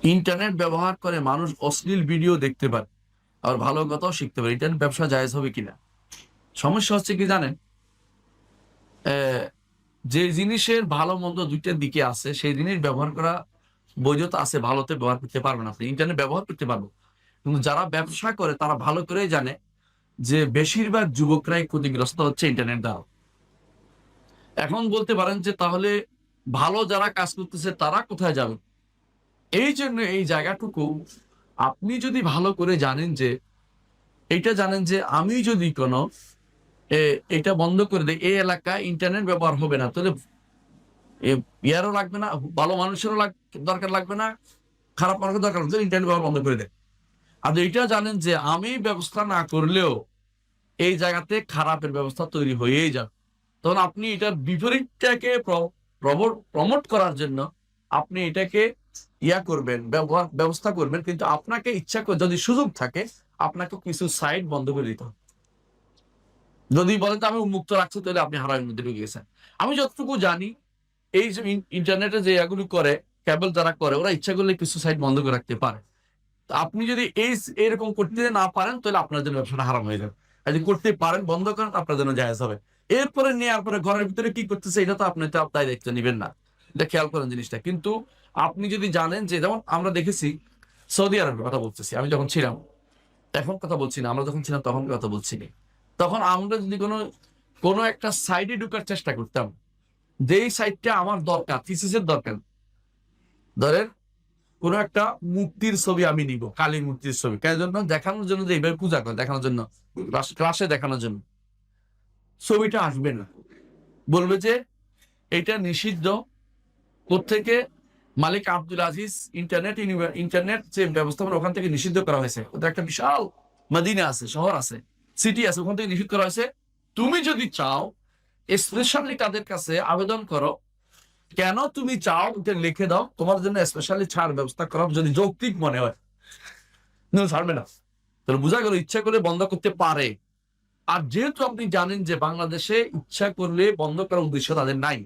Internet ব্যবহার করে মানুষ অশ্লীল ভিডিও দেখতে পারে, আর ভালো কথাও শিখতে পারে। ইন্টারনেট ব্যবসা জায়েজ হবে কিনা? সমস্যা হচ্ছে কি জানেন? আহ, যে জিনিসের ভালো মন্দ দুইটার দিকে আছে, সেই জিনিস ব্যবহার করা বৈধতা আছে, ভালোতে ব্যবহার করতে পারবেন, আপনি ইন্টারনেট ব্যবহার করতে পারবো। কিন্তু যারা ব্যবসা করে তারা ভালো করেই জানে যে বেশিরভাগ যুবকরাই ক্ষতিগ্রস্ত হচ্ছে ইন্টারনেট দ্বারা। এখন বলতে পারেন যে তাহলে ভালো যারা কাজ করতেছে তারা কোথায় যাবে? এই জন্য এই জায়গাটুকু আপনি যদি ভালো করে জানেন যে, এইটা জানেন যে আমি যদি কোনো এটা বন্ধ করে দেয়, এই এলাকায় ইন্টারনেট ব্যবহার হবে না, তাহলে ইয়ারও লাগবে না, ভালো মানুষেরও দরকার লাগবে না, খারাপ মানুষের দরকার লাগবে, ইন্টারনেট ব্যবহার বন্ধ করে দেয়। আর এইটা জানেন যে আমি ব্যবস্থা না করলেও এই জায়গাতে খারাপের ব্যবস্থা তৈরি হয়েই যাবে, তখন আপনি এটার বিপরীতটাকে প্রমোট করার জন্য আপনি এটাকে করবেন, ব্যবস্থা করবেন। কিন্তু আপনাকে ইচ্ছা করে যদি সুযোগ থাকে, আপনাকে কিছু সাইট বন্ধ করে দিতে হবে। যদি বলেন তো আমি উন্মুক্ত রাখছি, তাহলে আপনি হারামের মধ্যে ঢুকে গেছেন। আমি যতটুকু জানি, এই যে ইন্টারনেটে যে এগুলো করে, কেবল যারা করে, ওরা ইচ্ছা করলে কিছু সাইট বন্ধ করে রাখতে পারে। তো আপনি যদি এরকম করতে না পারেন, তাহলে আপনার জন্য ব্যবসাটা হারাম হয়ে যাবে। আর যদি করতে পারেন, বন্ধ করেন, আপনার জন্য জায়েজ হবে। এরপরে নেওয়ার পরে ঘরের ভিতরে কি করতেছে, এটা তো আপনি তো আপনার দায়িত্ব নিবেন না। এটা খেয়াল করেন জিনিসটা। কিন্তু আপনি যদি জানেন যে, যেমন আমরা দেখেছি সৌদি আরবের কথা বলতেছি, আমি যখন ছিলাম, এখন কথা বলছি না, আমরা যখন ছিলাম তখন কথা বলছি না। তখন আমরা যদি কোনো কোনো একটা সাইডে ঢুকার চেষ্টা করতাম, যেই সাইডটা আমার দরকার, থিসিসের দরকার, ধরেন কোন একটা মূর্তির ছবি আমি নিব, কালী মূর্তির ছবি, কেন জন্য? দেখানোর জন্য যে এইভাবে পূজা করে, দেখানোর জন্য, ক্লাসে দেখানোর জন্য। ছবিটা আসবে না, বলবে যে এটা নিষিদ্ধ। কোত্থেকে? মালিক আব্দুল আজিজ ইন্টারনেট যে ব্যবস্থাপনা, ওখান থেকে নিষিদ্ধ করা হয়েছে। ওদের একটা বিশাল মদিনা আছে, শহর আছে, সিটি আছে, ওখান থেকে নিষিদ্ধ করা হয়েছে। তুমি যদি চাও, স্পেশালি তাদের কাছে আবেদন করো, কেন তুমি চাও এটা লিখে দাও, তোমার জন্য স্পেশালি ছাড় ব্যবস্থা করা, যদি যৌক্তিক মনে হয়। ছাড়বে না। তাহলে বোঝা গেল ইচ্ছা করে বন্ধ করতে পারে। আর যেহেতু আপনি জানেন যে বাংলাদেশে ইচ্ছা করলে বন্ধ করার উদ্দেশ্য তাদের নাই,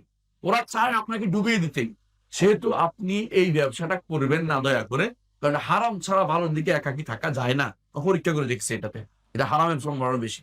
ওরা চায় আপনাকে ডুবিয়ে দিতে, সেহেতু আপনি এই ব্যবসাটা করবেন না দয়া করে। কারণ হারাম ছাড়া ভালোর দিকে একাকি থাকা যায় না। পরীক্ষা করে দেখছি, এটা হারামের সম্ভাবনা বেশি।